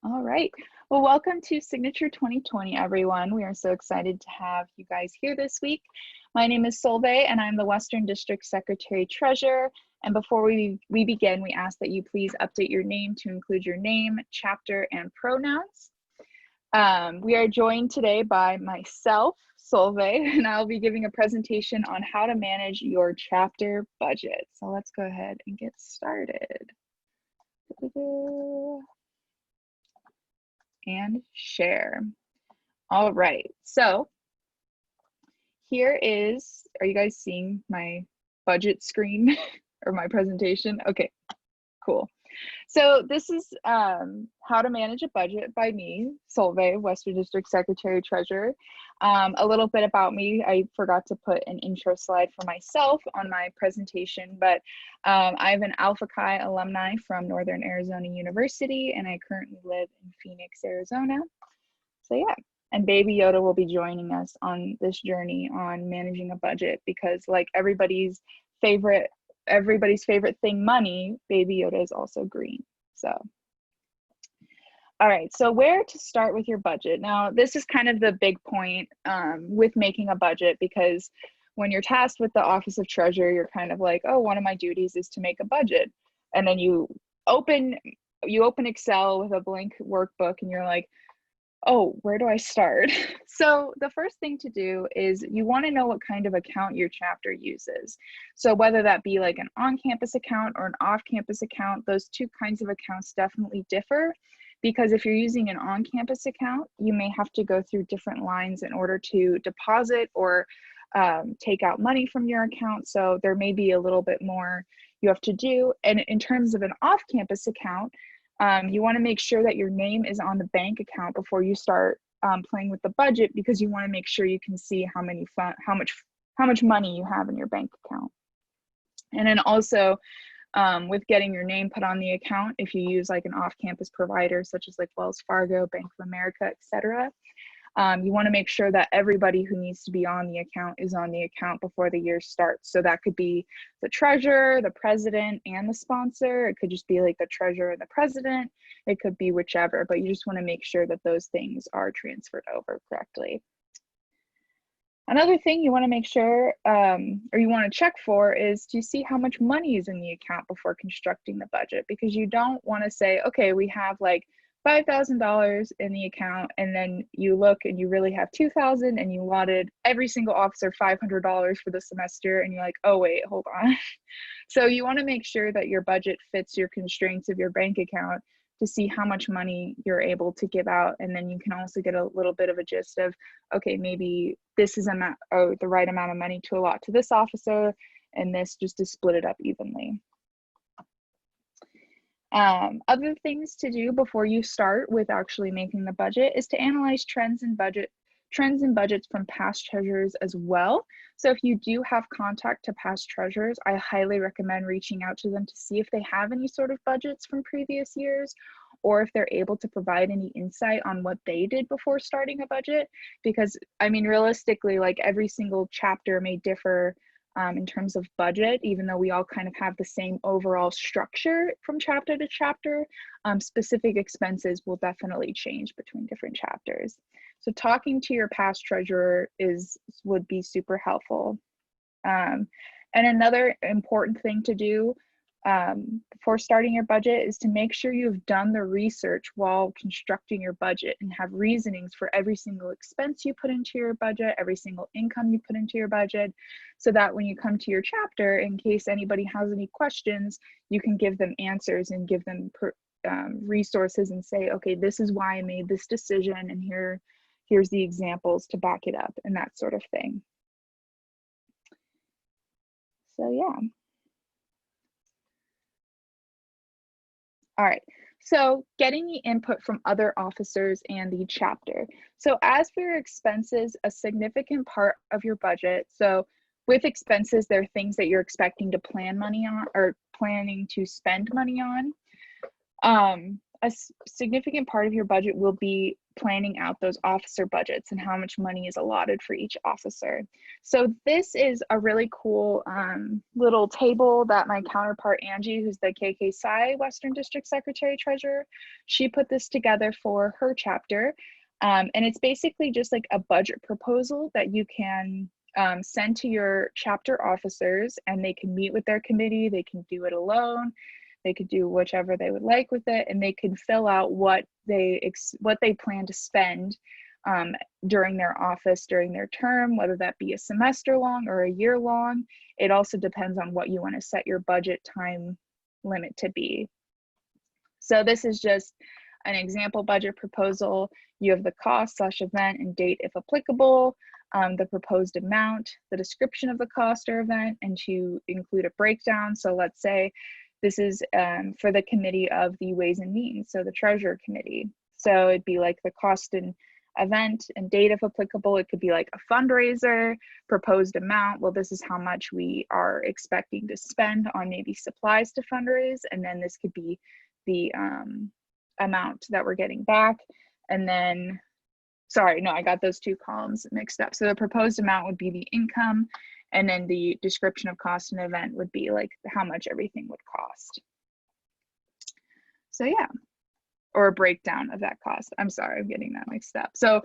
All right. Well, welcome to Signature 2020, everyone. We are so excited to have you guys here this week. My name is Solvay, and I'm the Western District Secretary Treasurer. And before we begin, we ask that you please update your name to include your name, chapter, and pronouns. We are joined today by myself, Solvay, and I'll be giving a presentation on how to manage your chapter budget. So let's go ahead and get started. And share. All right, so here is, are you guys seeing my budget screen or my presentation? Okay, cool. So this is how to manage a budget by me, Solvay, Western District Secretary Treasurer. A little bit about me, I forgot to put an intro slide for myself on my presentation, but I'm an Alpha Chi alumni from Northern Arizona University, and I currently live in Phoenix, Arizona. So yeah, and Baby Yoda will be joining us on this journey on managing a budget because like everybody's favorite thing, money, Baby Yoda is also green. So, all right, so where to start with your budget? Now, this is kind of the big point with making a budget because when you're tasked with the Office of Treasurer, you're kind of like, oh, one of my duties is to make a budget. And then you open Excel with a blank workbook and you're like, oh, where do I start? So the first thing to do is you want to know what kind of account your chapter uses. So whether that be like an on-campus account or an off-campus account, those two kinds of accounts definitely differ because if you're using an on-campus account, you may have to go through different lines in order to deposit or take out money from your account. So there may be a little bit more you have to do. And in terms of an off-campus account, you want to make sure that your name is on the bank account before you start playing with the budget because you want to make sure you can see how much money you have in your bank account. And then also with getting your name put on the account, if you use like an off-campus provider such as like Wells Fargo, Bank of America, etc., you want to make sure that everybody who needs to be on the account is on the account before the year starts. So that could be the treasurer, the president, and the sponsor. It could just be like the treasurer and the president. It could be whichever, but you just want to make sure that those things are transferred over correctly. Another thing you want to make sure, or you want to check for, is to see how much money is in the account before constructing the budget, because you don't want to say, okay, we have like $5,000 in the account, and then you look and you really have $2,000 and you allotted every single officer $500 for the semester, and you're like, oh wait, hold on. So you want to make sure that your budget fits your constraints of your bank account to see how much money you're able to give out, and then you can also get a little bit of a gist of, okay, maybe this is the right amount of money to allot to this officer, and this just to split it up evenly. Other things to do before you start with actually making the budget is to analyze trends and budgets from past treasurers as well. So if you do have contact to past treasurers, I highly recommend reaching out to them to see if they have any sort of budgets from previous years, or if they're able to provide any insight on what they did before starting a budget. Because I mean, realistically, like every single chapter may differ in terms of budget, even though we all kind of have the same overall structure from chapter to chapter, specific expenses will definitely change between different chapters. So talking to your past treasurer would be super helpful. And another important thing to do before starting your budget is to make sure you've done the research while constructing your budget and have reasonings for every single expense you put into your budget, every single income you put into your budget, so that when you come to your chapter, in case anybody has any questions, you can give them answers and give them resources and say, okay, this is why I made this decision, and here's the examples to back it up, and that sort of thing. So yeah. All right, so getting the input from other officers and the chapter. So as for your expenses, a significant part of your budget, so with expenses, there are things that you're expecting to plan money on or planning to spend money on. A significant part of your budget will be planning out those officer budgets and how much money is allotted for each officer. So this is a really cool little table that my counterpart Angie, who's the KK Psi Western District Secretary Treasurer, she put this together for her chapter. And it's basically just like a budget proposal that you can send to your chapter officers, and they can meet with their committee. They can do it alone. They could do whichever they would like with it, and they can fill out what they plan to spend during their office, during their term, whether that be a semester long or a year long. It also depends on what you want to set your budget time limit to be. So this is just an example budget proposal. You have the cost / event and date if applicable, the proposed amount, the description of the cost or event, and to include a breakdown. So let's say this is for the committee of the Ways and Means, so the Treasurer Committee. So it'd be like the cost and event and date if applicable. It could be like a fundraiser, proposed amount. Well, this is how much we are expecting to spend on maybe supplies to fundraise. And then this could be the amount that we're getting back. And then, sorry, no, I got those two columns mixed up. So the proposed amount would be the income, and then the description of cost and event would be like how much everything would cost. So yeah, or a breakdown of that cost. I'm sorry, I'm getting that mixed up. So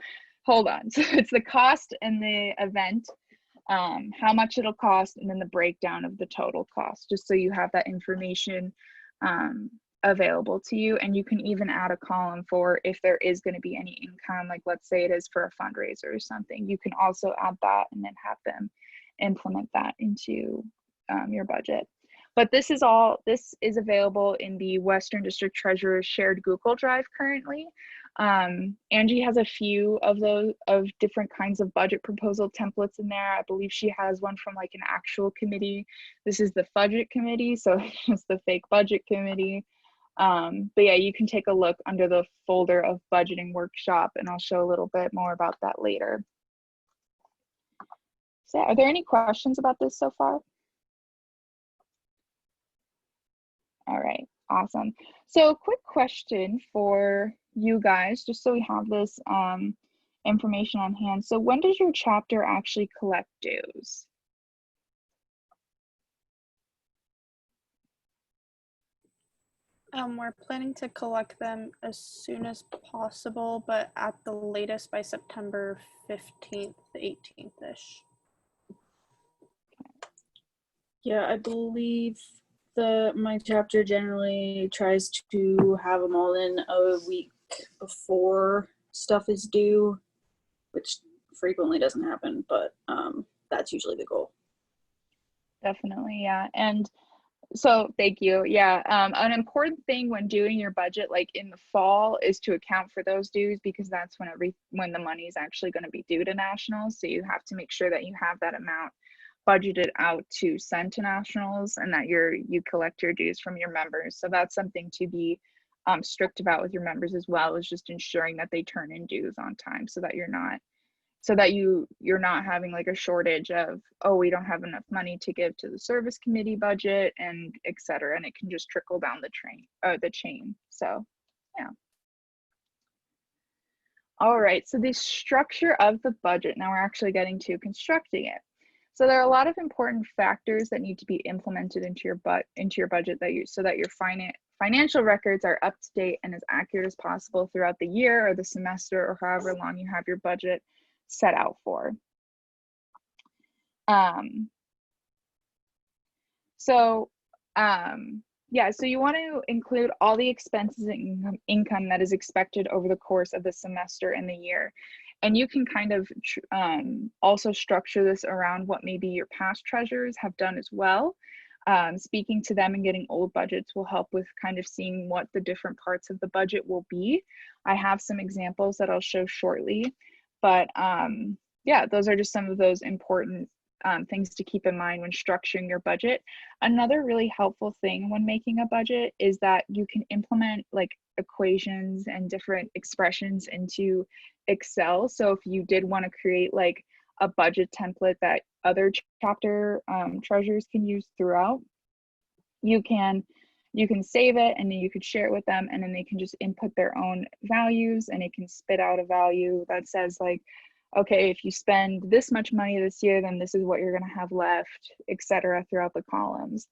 hold on. So it's the cost and the event, how much it'll cost, and then the breakdown of the total cost, just so you have that information available to you. And you can even add a column for if there is going to be any income, like let's say it is for a fundraiser or something. You can also add that and then have them implement that into your budget. But this is available in the Western District Treasurer's shared Google Drive currently. Angie has a few of those of different kinds of budget proposal templates in there. I believe she has one from like an actual committee. This is the budget committee, so it's just the fake budget committee. But yeah, you can take a look under the folder of budgeting workshop, and I'll show a little bit more about that later. So are there any questions about this so far? All right, awesome. So quick question for you guys, just so we have this information on hand. So when does your chapter actually collect dues? We're planning to collect them as soon as possible, but at the latest by September 15th, 18th-ish. Yeah, I believe my chapter generally tries to have them all in a week before stuff is due, which frequently doesn't happen, but that's usually the goal. Definitely, yeah. And so thank you. Yeah, an important thing when doing your budget, like in the fall, is to account for those dues, because that's when the money is actually going to be due to nationals. So you have to make sure that you have that amount budgeted out to send to nationals, and that you collect your dues from your members. So that's something to be strict about with your members as well, is just ensuring that they turn in dues on time, so that you're not having like a shortage of, oh, we don't have enough money to give to the service committee budget, and etc. And it can just trickle down the chain. So yeah. All right, so the structure of the budget. Now we're actually getting to constructing it. So there are a lot of important factors that need to be implemented into your budget so that your financial records are up to date and as accurate as possible throughout the year or the semester or however long you have your budget set out for. Yeah, so you want to include all the expenses and income that is expected over the course of the semester and the year. And you can kind of also structure this around what maybe your past treasurers have done as well. Speaking to them and getting old budgets will help with kind of seeing what the different parts of the budget will be. I have some examples that I'll show shortly, but yeah, those are just some of those important things to keep in mind when structuring your budget. Another really helpful thing when making a budget is that you can implement like equations and different expressions into Excel. So if you did want to create like a budget template that other chapter treasurers can use throughout, you can you can save it and then you could share it with them, and then they can just input their own values and it can spit out a value that says like, okay, if you spend this much money this year, then this is what you're going to have left, etc., throughout the columns.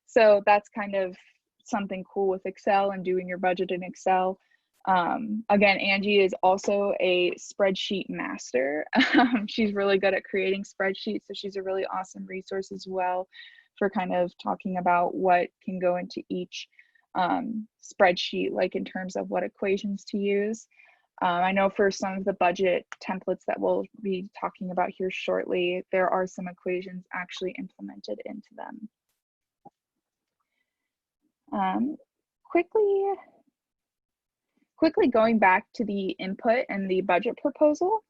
So that's kind of something cool with Excel and doing your budget in Excel. Again, Angie is also a spreadsheet master. She's really good at creating spreadsheets, so she's a really awesome resource as well for kind of talking about what can go into each spreadsheet, like in terms of what equations to use. I know for some of the budget templates that we'll be talking about here shortly, there are some equations actually implemented into them. Quickly going back to the input and the budget proposal.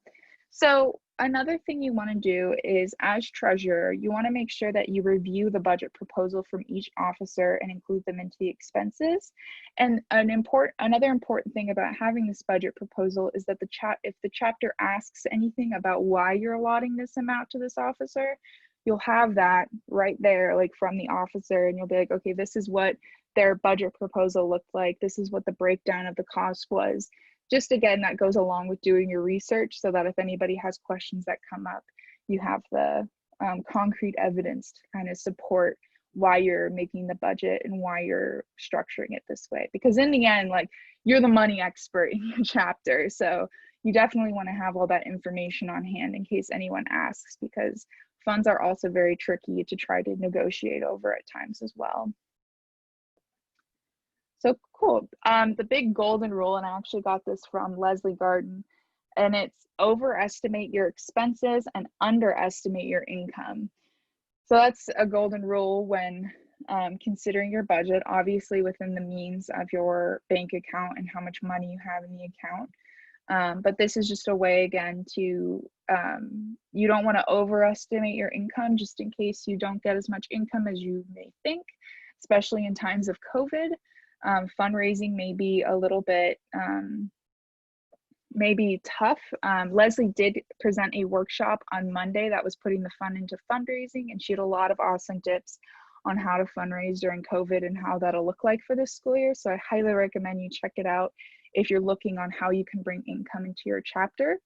So another thing you want to do is, as treasurer, you want to make sure that you review the budget proposal from each officer and include them into the expenses. And another important thing about having this budget proposal is that if the chapter asks anything about why you're allotting this amount to this officer, you'll have that right there, like from the officer, and you'll be like, okay, this is what their budget proposal looked like. This is what the breakdown of the cost was. Just again, that goes along with doing your research so that if anybody has questions that come up, you have the concrete evidence to kind of support why you're making the budget and why you're structuring it this way. Because in the end, like, you're the money expert in your chapter. So you definitely want to have all that information on hand in case anyone asks, because funds are also very tricky to try to negotiate over at times as well. So cool. The big golden rule, and I actually got this from Leslie Garden, and it's overestimate your expenses and underestimate your income. So that's a golden rule when considering your budget, obviously within the means of your bank account and how much money you have in the account. But this is just a way, again, to, you don't want to overestimate your income just in case you don't get as much income as you may think, especially in times of COVID. Fundraising may be a little bit maybe tough. Leslie did present a workshop on Monday that was putting the fund into fundraising, and she had a lot of awesome tips on how to fundraise during COVID and how that'll look like for this school year. So I highly recommend you check it out if you're looking on how you can bring income into your chapter.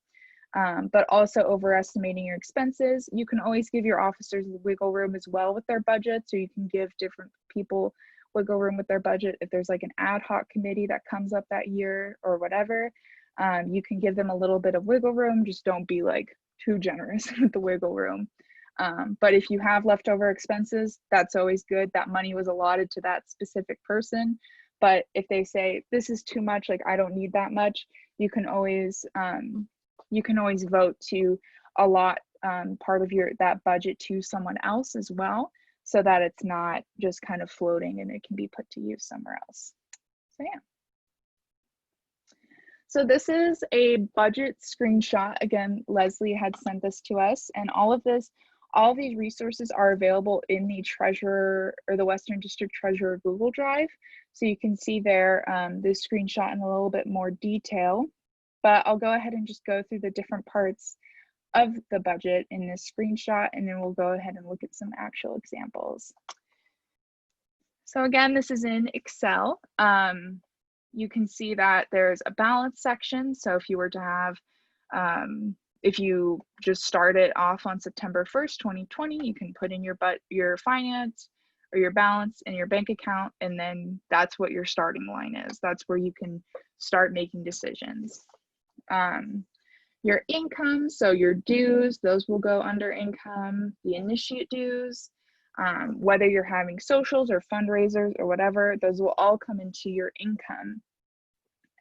But also overestimating your expenses. You can always give your officers wiggle room as well with their budget, so you can give different people wiggle room with their budget. If there's like an ad hoc committee that comes up that year or whatever, you can give them a little bit of wiggle room. Just don't be like too generous with the wiggle room. But if you have leftover expenses, that's always good. That money was allotted to that specific person. But if they say this is too much, like I don't need that much, you can always vote to allot part of that budget to someone else as well, so that it's not just kind of floating and it can be put to use somewhere else. So yeah. So this is a budget screenshot. Again, Leslie had sent this to us, and all of these resources are available in the Treasurer or the Western District Treasurer Google Drive. So you can see there the screenshot in a little bit more detail, but I'll go ahead and just go through the different parts of the budget in this screenshot, and then we'll go ahead and look at some actual examples. So again, this is in Excel. You can see that there's a balance section. So if you were to have, if you just started off on September 1st, 2020, you can put in your finance or your balance in your bank account, and then that's what your starting line is. That's where you can start making decisions. Your income, so your dues, those will go under income. The initiate dues, whether you're having socials or fundraisers or whatever, those will all come into your income,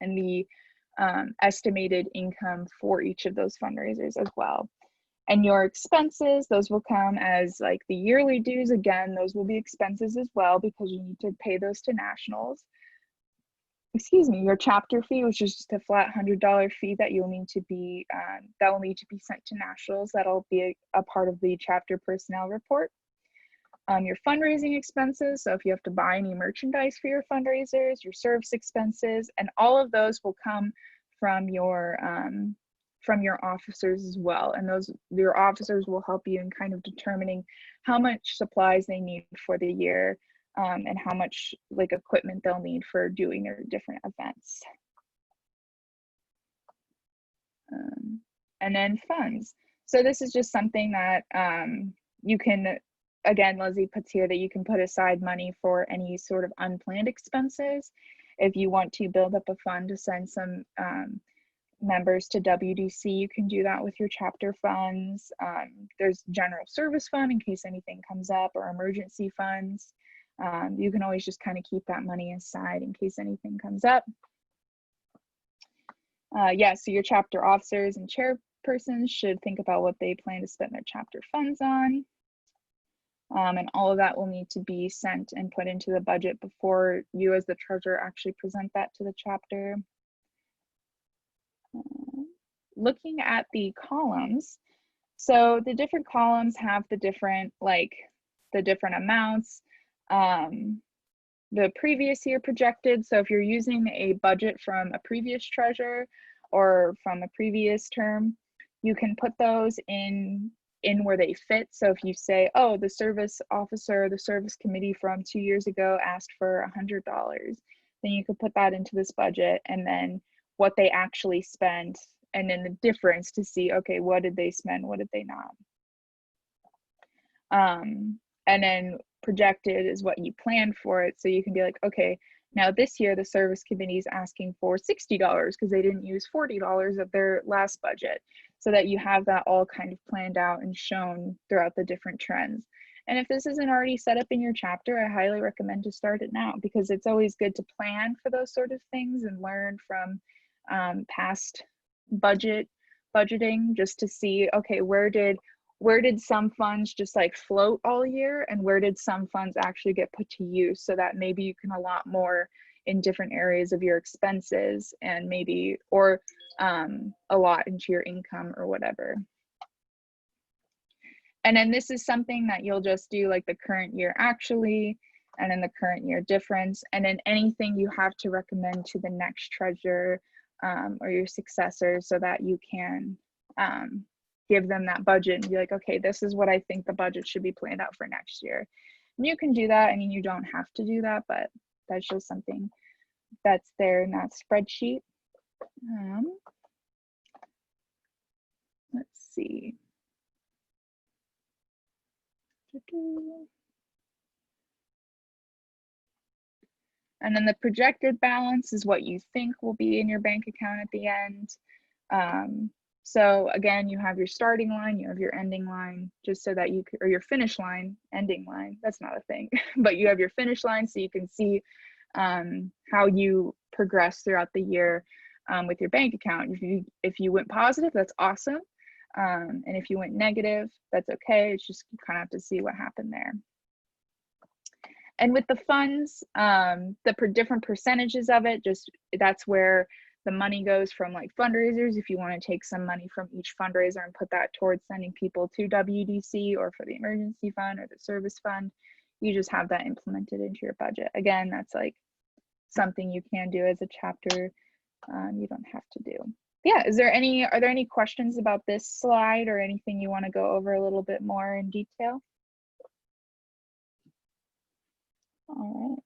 and the estimated income for each of those fundraisers as well. And your expenses, those will come as like the yearly dues. Again, those will be expenses as well because you need to pay those to nationals. Excuse me, your chapter fee, which is just a flat $100 fee that you'll need to be that will need to be sent to nationals. That'll be a part of the chapter personnel report. Your fundraising expenses, so if you have to buy any merchandise for your fundraisers, your service expenses, and all of those will come from your officers as well. And your officers will help you in kind of determining how much supplies they need for the year, and how much like equipment they'll need for doing their different events. And then funds. So this is just something that you can, again, Lizzie puts here that you can put aside money for any sort of unplanned expenses. If you want to build up a fund to send some members to WDC, you can do that with your chapter funds. There's general service fund in case anything comes up, or emergency funds. You can always just kind of keep that money aside in case anything comes up. Yeah, so your chapter officers and chairpersons should think about what they plan to spend their chapter funds on. And all of that will need to be sent and put into the budget before you as the treasurer actually present that to the chapter. Looking at the columns, so the different columns have the different amounts, the previous year projected. So if you're using a budget from a previous treasurer or from a previous term, you can put those in where they fit. So if you say, oh, the service officer, the service committee from 2 years ago asked for $100, then you could put that into this budget, and then what they actually spent, and then the difference to see, okay, what did they spend, what did they not? And then projected is what you planned for it. So you can be like, okay, now this year the service committee is asking for $60 because they didn't use $40 of their last budget, so that you have that all kind of planned out and shown throughout the different trends. And if this isn't already set up in your chapter, I highly recommend to start it now, because it's always good to plan for those sort of things and learn from past budgeting, just to see, okay, where did some funds just like float all year, and where did some funds actually get put to use, so that maybe you can allot more in different areas of your expenses, and maybe, or a lot into your income or whatever. And then this is something that you'll just do like the current year actually, and then the current year difference, and then anything you have to recommend to the next treasurer or your successor, so that you can give them that budget and be like, okay, this is what I think the budget should be planned out for next year. And you can do that. I mean, you don't have to do that, but that's just something that's there in that spreadsheet. Let's see. And then the projected balance is what you think will be in your bank account at the end. So again, you have your starting line, you have your ending line, just so that you can, or your finish line, ending line, that's not a thing, but you have your finish line so you can see how you progress throughout the year with your bank account. If you went positive, that's awesome. And if you went negative, that's okay. It's just, you kind of have to see what happened there. And with the funds, the different percentages of it, just that's where the money goes from, like fundraisers. If you want to take some money from each fundraiser and put that towards sending people to WDC, or for the emergency fund or the service fund, you just have that implemented into your budget. Again, that's like something you can do as a chapter. You don't have to do. Yeah, are there any questions about this slide, or anything you want to go over a little bit more in detail? All right.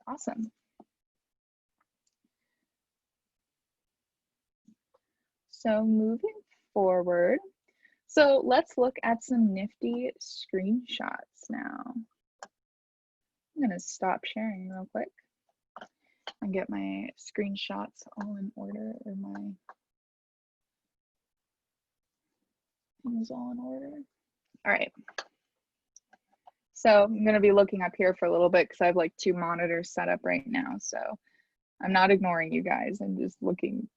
Awesome. So moving forward, so let's look at some nifty screenshots now. I'm going to stop sharing real quick and get my screenshots all in order, or my things all in order. All right. So I'm going to be looking up here for a little bit because I have like 2 monitors set up right now. So I'm not ignoring you guys. I'm just looking,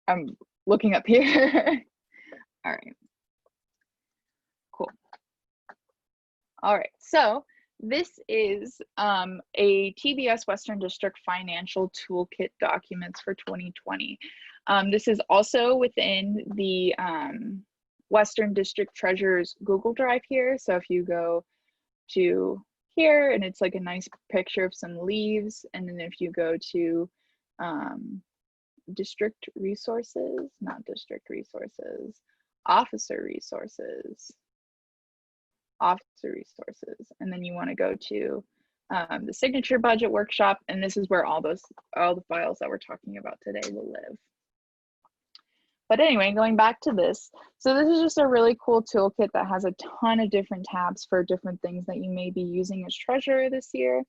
I'm looking up here. All right. Cool. All right. So this is a TBS Western District Financial Toolkit documents for 2020. This is also within the Western District Treasurer's Google Drive here. So if you go to here, and it's like a nice picture of some leaves, and then if you go to district resources, not district resources, officer resources, officer resources. And then you want to go to the signature budget workshop, and this is where all the files that we're talking about today will live. But anyway, going back to this, so this is just a really cool toolkit that has a ton of different tabs for different things that you may be using as treasurer this year.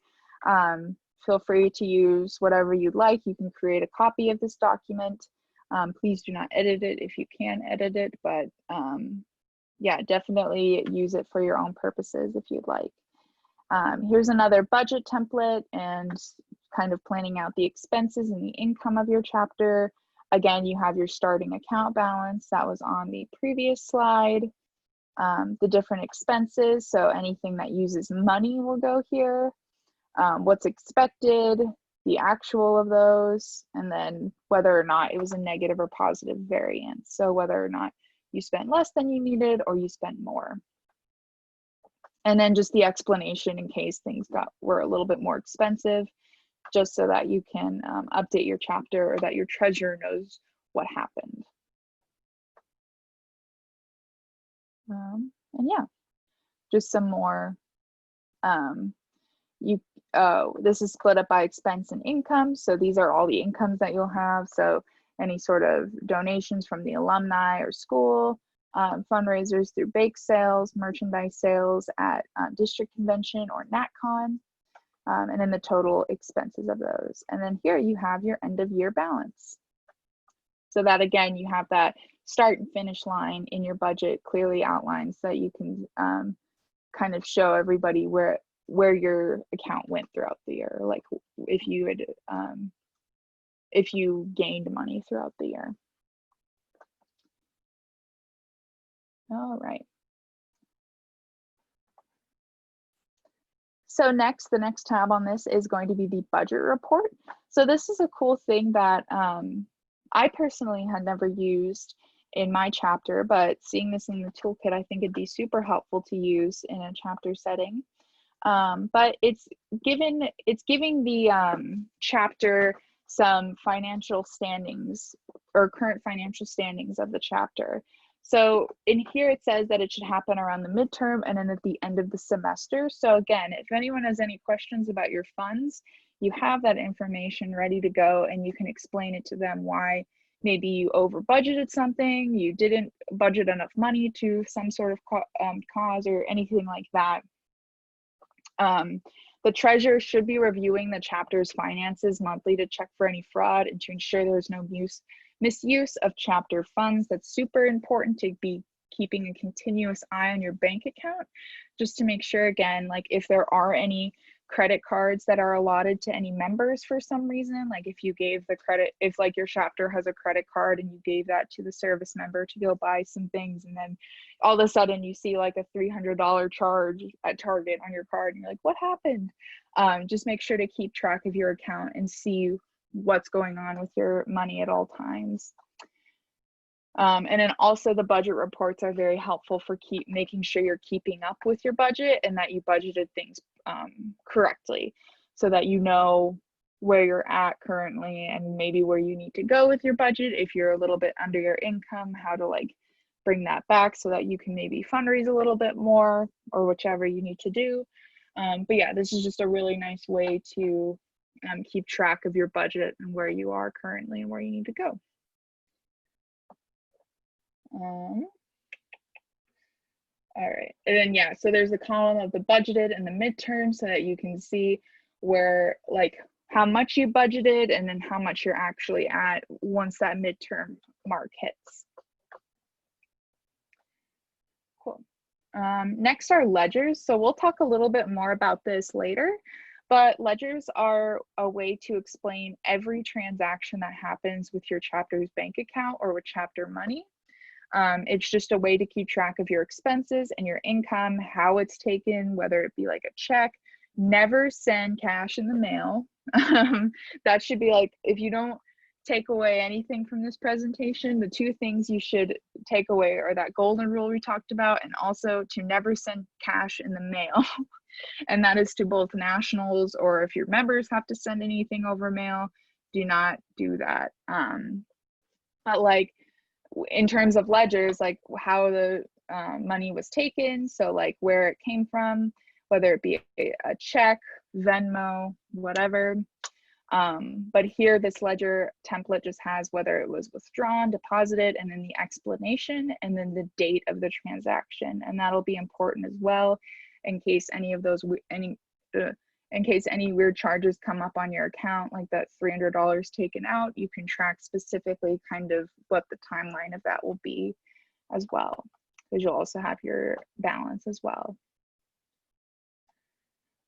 Feel free to use whatever you'd like. You can create a copy of this document. Please do not edit it if you can edit it, but yeah, definitely use it for your own purposes if you'd like. Here's another budget template and kind of planning out the expenses and the income of your chapter. Again, you have your starting account balance that was on the previous slide. The different expenses, so anything that uses money will go here. What's expected, the actual of those, and then whether or not it was a negative or positive variance. So whether or not you spent less than you needed or you spent more. And then just the explanation in case things were a little bit more expensive, just so that you can update your chapter or that your treasurer knows what happened. And yeah, just some more. This is split up by expense and income. So these are all the incomes that you'll have. So any sort of donations from the alumni or school, fundraisers through bake sales, merchandise sales at district convention or NatCon, and then the total expenses of those. And then here you have your end of year balance. So that again, you have that start and finish line in your budget clearly outlined so that you can kind of show everybody where your account went throughout the year, like if you had if you gained money throughout the year. All right. So next, the next tab on this is going to be the budget report. So this is a cool thing that I personally had never used in my chapter, but seeing this in the toolkit, I think it'd be super helpful to use in a chapter setting. But it's giving the chapter some financial standings or current financial standings of the chapter. So in here it says that it should happen around the midterm and then at the end of the semester. So again, if anyone has any questions about your funds, you have that information ready to go and you can explain it to them why maybe you over budgeted something, you didn't budget enough money to some sort of cause or anything like that. The treasurer should be reviewing the chapter's finances monthly to check for any fraud and to ensure there's no misuse of chapter funds. That's super important to be keeping a continuous eye on your bank account, just to make sure, again, like if there are any credit cards that are allotted to any members for some reason, like if you gave the credit, if like your chapter has a credit card and you gave that to the service member to go buy some things, and then all of a sudden you see like a $300 charge at Target on your card and you're like, what happened? Just make sure to keep track of your account and see what's going on with your money at all times. And then also the budget reports are very helpful for making sure you're keeping up with your budget and that you budgeted things correctly, so that you know where you're at currently and maybe where you need to go with your budget. If you're a little bit under your income, how to like bring that back so that you can maybe fundraise a little bit more or whichever you need to do. But yeah, this is just a really nice way to keep track of your budget and where you are currently and where you need to go. All right, and then yeah, so there's a column of the budgeted and the midterm so that you can see where, like, how much you budgeted and then how much you're actually at once that midterm mark hits. Cool. Next are ledgers. So we'll talk a little bit more about this later, but ledgers are a way to explain every transaction that happens with your chapter's bank account or with chapter money. It's just a way to keep track of your expenses and your income, how it's taken, whether it be like a check. Never send cash in the mail. That should be like, if you don't take away anything from this presentation, the two things you should take away are that golden rule we talked about, and also to never send cash in the mail. And that is to both nationals, or if your members have to send anything over mail, do not do that. But like, in terms of ledgers, like how the money was taken, so like where it came from, whether it be a check, Venmo, whatever. But here this ledger template just has whether it was withdrawn, deposited, and then the explanation, and then the date of the transaction. And that'll be important as well in case any of those, in case any weird charges come up on your account, like that $300 taken out, you can track specifically kind of what the timeline of that will be as well, because you'll also have your balance as well.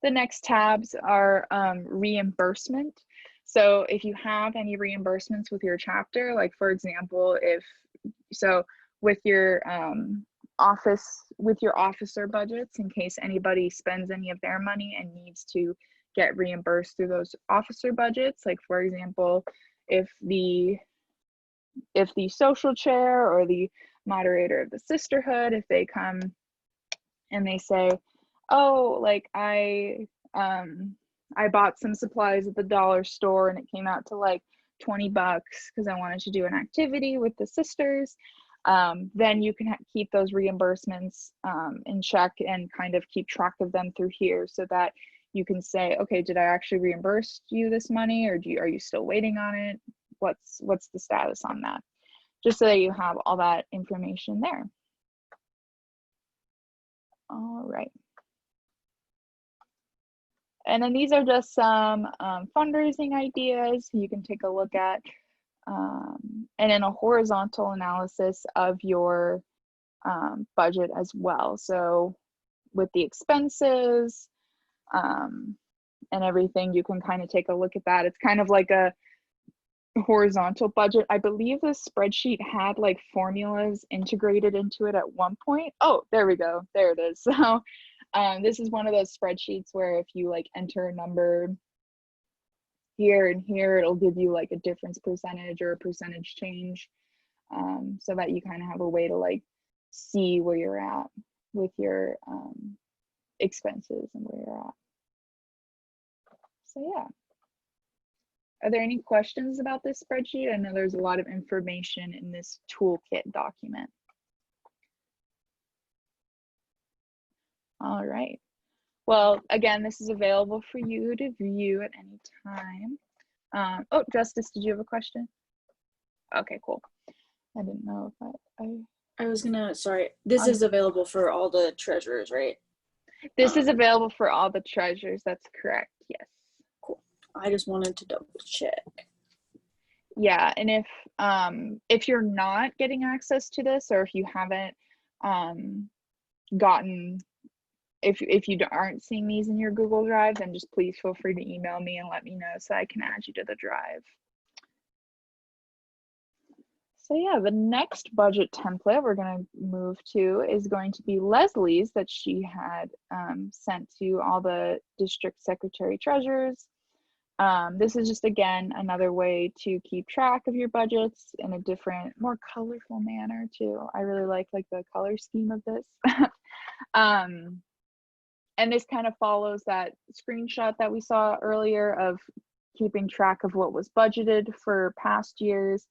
The next tabs are reimbursement. So if you have any reimbursements with your chapter, like for example, with your officer budgets, in case anybody spends any of their money and needs to get reimbursed through those officer budgets, like for example, if the social chair or the moderator of the sisterhood, if they come and they say, oh, like I bought some supplies at the dollar store and it came out to like 20 bucks because I wanted to do an activity with the sisters, then you can keep those reimbursements in check and kind of keep track of them through here, so that you can say, okay, did I actually reimburse you this money, or are you still waiting on it? What's the status on that? Just so that you have all that information there. All right. And then these are just some fundraising ideas you can take a look at. And then a horizontal analysis of your budget as well. So with the expenses and everything, you can kind of take a look at that. It's kind of like a horizontal budget. I believe this spreadsheet had like formulas integrated into it at one point. Oh, there we go. There it is. So this is one of those spreadsheets where if you like enter a number here and here, it'll give you like a difference percentage or a percentage change, so that you kind of have a way to like see where you're at with your expenses and where you're at. So yeah. Are there any questions about this spreadsheet? I know there's a lot of information in this toolkit document. All right. Well, again, this is available for you to view at any time. Oh, Justice, did you have a question? Okay, cool. I didn't know if I was gonna, sorry, this is available for all the treasurers, right? This is available for all the treasurers, that's correct, yes. Cool. I just wanted to double check. Yeah, and if you're not getting access to this, or if you haven't gotten, if you aren't seeing these in your Google Drive, then just please feel free to email me and let me know so I can add you to the drive. So yeah, the next budget template we're going to move to is going to be Leslie's that she had sent to all the district secretary treasurers. This is just, again, another way to keep track of your budgets in a different, more colorful manner too. I really like the color scheme of this. And this kind of follows that screenshot that we saw earlier of keeping track of what was budgeted for past years,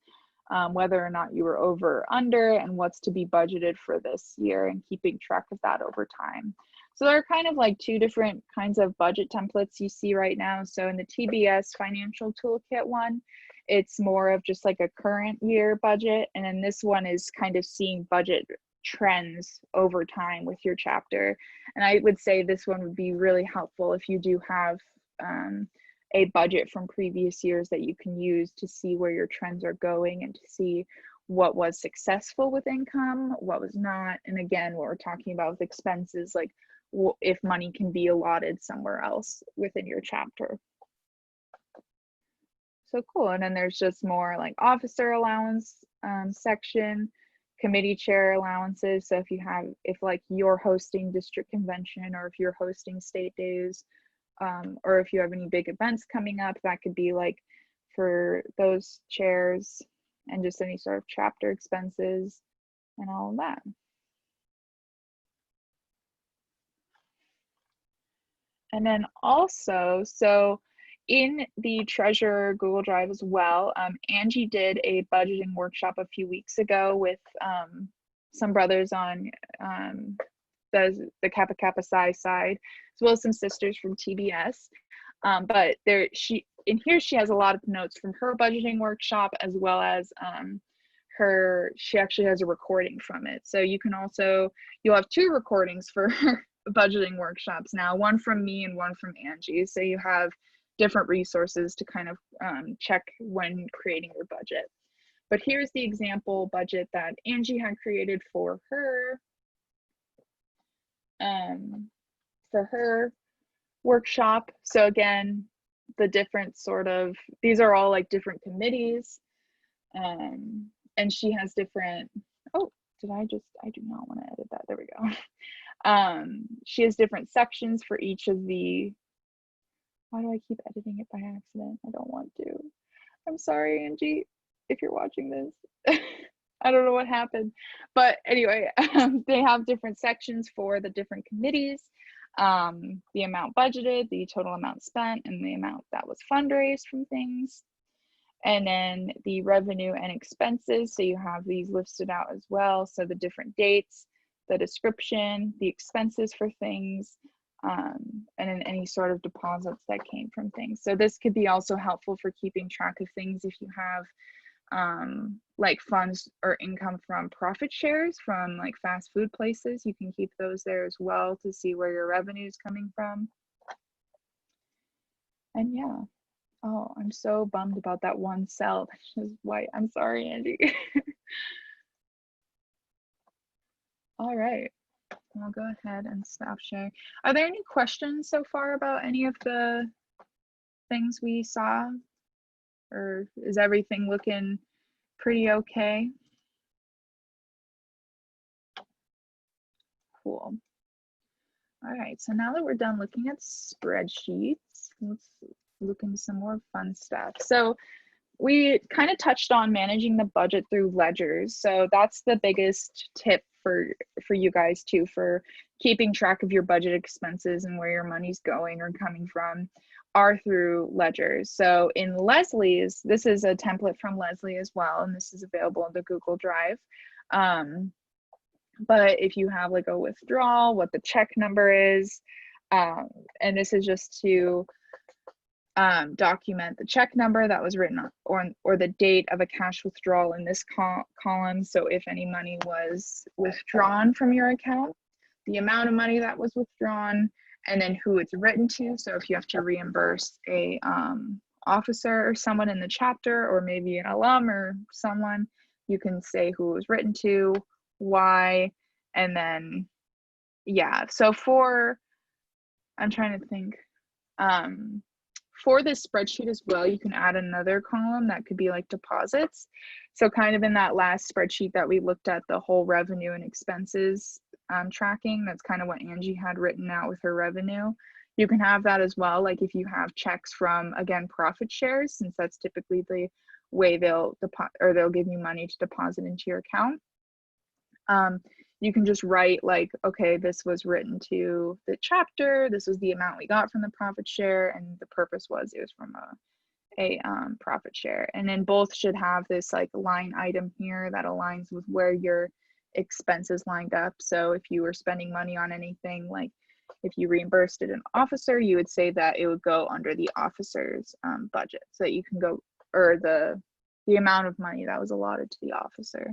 whether or not you were over or under, and what's to be budgeted for this year, and keeping track of that over time. So there are kind of like two different kinds of budget templates you see right now. So in the TBS financial toolkit one, it's more of just like a current year budget. And then this one is kind of seeing budget trends over time with your chapter. And I would say this one would be really helpful if you do have a budget from previous years that you can use to see where your trends are going and to see what was successful with income, what was not. And again, what we're talking about with expenses, like if money can be allotted somewhere else within your chapter. So cool. And then there's just more like officer allowance section, committee chair allowances. So if like you're hosting district convention, or if you're hosting state days, or if you have any big events coming up, that could be like for those chairs, and just any sort of chapter expenses and all of that. And then also, so in the Treasurer Google Drive as well, Angie did a budgeting workshop a few weeks ago with some brothers on the Kappa Kappa Psi side, as well as some sisters from TBS. But she has a lot of notes from her budgeting workshop, as well as she actually has a recording from it. So you'll have 2 recordings for budgeting workshops now, one from me and one from Angie. So you have different resources to kind of check when creating your budget. But here's the example budget that Angie had created for her workshop. So again, the different these are all like different committees, and she has different, oh, I do not want to edit that, there we go. She has different sections for each of the, why do I keep editing it by accident? I don't want to. I'm sorry, Angie, if you're watching this. I don't know what happened, but anyway, they have different sections for the different committees, the amount budgeted, the total amount spent, and the amount that was fundraised from things. And then the revenue and expenses. So you have these listed out as well. So the different dates, the description, the expenses for things, and then any sort of deposits that came from things. So this could be also helpful for keeping track of things if you have like funds or income from profit shares from like fast food places. You can keep those there as well to see where your revenue is coming from. And yeah. Oh, I'm so bummed about that one cell that's just white. I'm sorry, Angie. All right, I'll go ahead and stop sharing. Are there any questions so far about any of the things we saw? Or is everything looking pretty okay? Cool. All right, so now that we're done looking at spreadsheets, let's look into some more fun stuff. So we kind of touched on managing the budget through ledgers. So that's the biggest tip for you guys too, for keeping track of your budget expenses and where your money's going or coming from, are through ledgers. So in Leslie's, this is a template from Leslie as well, and this is available in the Google Drive. But if you have like a withdrawal, what the check number is, and this is just to document the check number that was written or the date of a cash withdrawal in this column. So if any money was withdrawn from your account, the amount of money that was withdrawn, and then who it's written to. So if you have to reimburse a officer or someone in the chapter, or maybe an alum or someone, you can say who it was written to, why, and then yeah. So I'm trying to think. For this spreadsheet as well, you can add another column that could be like deposits. So kind of in that last spreadsheet that we looked at, the whole revenue and expenses tracking, that's kind of what Angie had written out with her revenue. You can have that as well, like if you have checks from, again, profit shares, since that's typically the way they'll give you money to deposit into your account. You can just write like, okay, this was written to the chapter, this was the amount we got from the profit share, and the purpose was it was from a profit share. And then both should have this like line item here that aligns with where your expenses lined up. So if you were spending money on anything, like if you reimbursed it an officer, you would say that it would go under the officer's budget, so that you can go, or the amount of money that was allotted to the officer,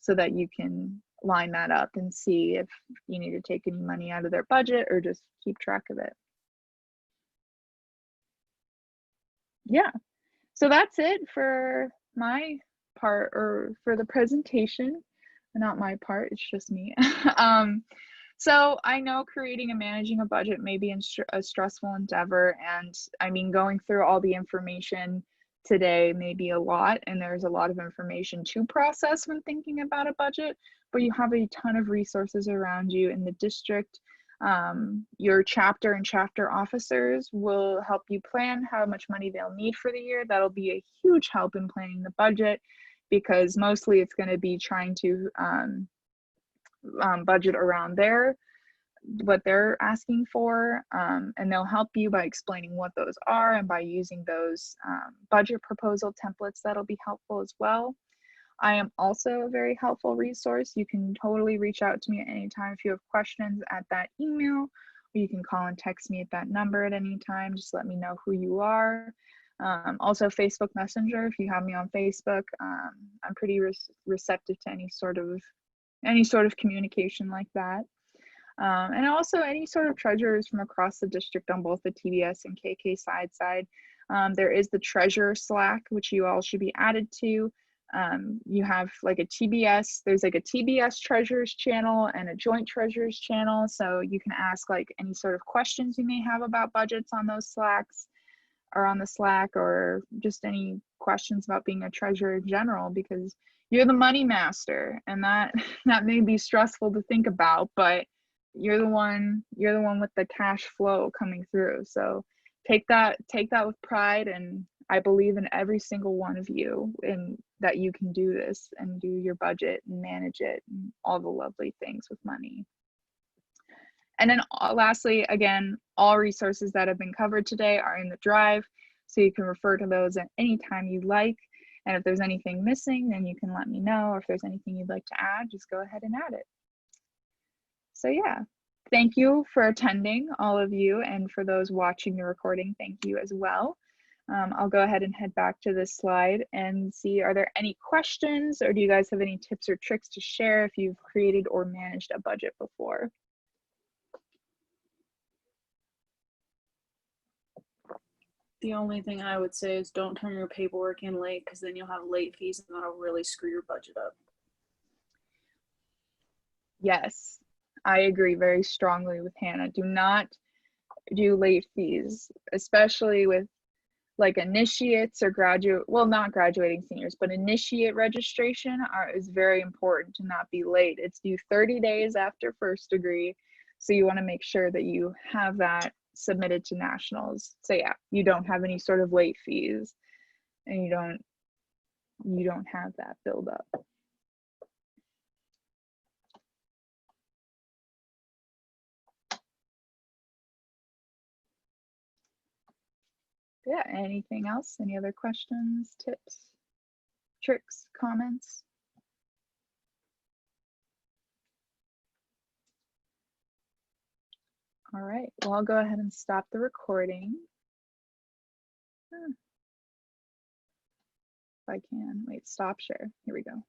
so that you can line that up and see if you need to take any money out of their budget or just keep track of it. Yeah, so that's it for my part, or for the presentation. Not my part, it's just me. So I know creating and managing a budget may be a stressful endeavor, and I mean, going through all the information today may be a lot, and there's a lot of information to process when thinking about a budget, but you have a ton of resources around you in the district. Your chapter and chapter officers will help you plan how much money they'll need for the year. That'll be a huge help in planning the budget, because mostly it's going to be trying to budget around what they're asking for, and they'll help you by explaining what those are, and by using those budget proposal templates, that'll be helpful as well. I am also a very helpful resource. You can totally reach out to me at any time if you have questions at that email, or you can call and text me at that number at any time. Just let me know who you are. Also Facebook Messenger, if you have me on Facebook, I'm pretty receptive to any sort of communication like that. And also any sort of treasurers from across the district on both the TBS and KK side. There is the treasurer Slack, which you all should be added to. You have like a TBS, there's like a TBS treasurers channel and a joint treasurers channel. So you can ask like any sort of questions you may have about budgets on those Slacks or on the Slack, or just any questions about being a treasurer in general, because you're the money master, and that may be stressful to think about, but you're the one with the cash flow coming through. So take that with pride, and I believe in every single one of you, and that you can do this and do your budget and manage it and all the lovely things with money. And then lastly, again, all resources that have been covered today are in the drive, so you can refer to those at any time you like. And if there's anything missing, then you can let me know. Or if there's anything you'd like to add, just go ahead and add it. So yeah, thank you for attending, all of you, and for those watching the recording, thank you as well. I'll go ahead and head back to this slide and see, are there any questions, or do you guys have any tips or tricks to share if you've created or managed a budget before? The only thing I would say is don't turn your paperwork in late, because then you'll have late fees and that'll really screw your budget up. Yes, I agree very strongly with Hannah. Do not do late fees, especially with like initiates or not graduating seniors, but initiate registration is very important to not be late. It's due 30 days after first degree. So you want to make sure that you have that submitted to nationals. So yeah, you don't have any sort of late fees, and you don't have that build up. Yeah, anything else? Any other questions, tips, tricks, comments? All right, well, I'll go ahead and stop the recording. If I can, wait, stop share. Here we go.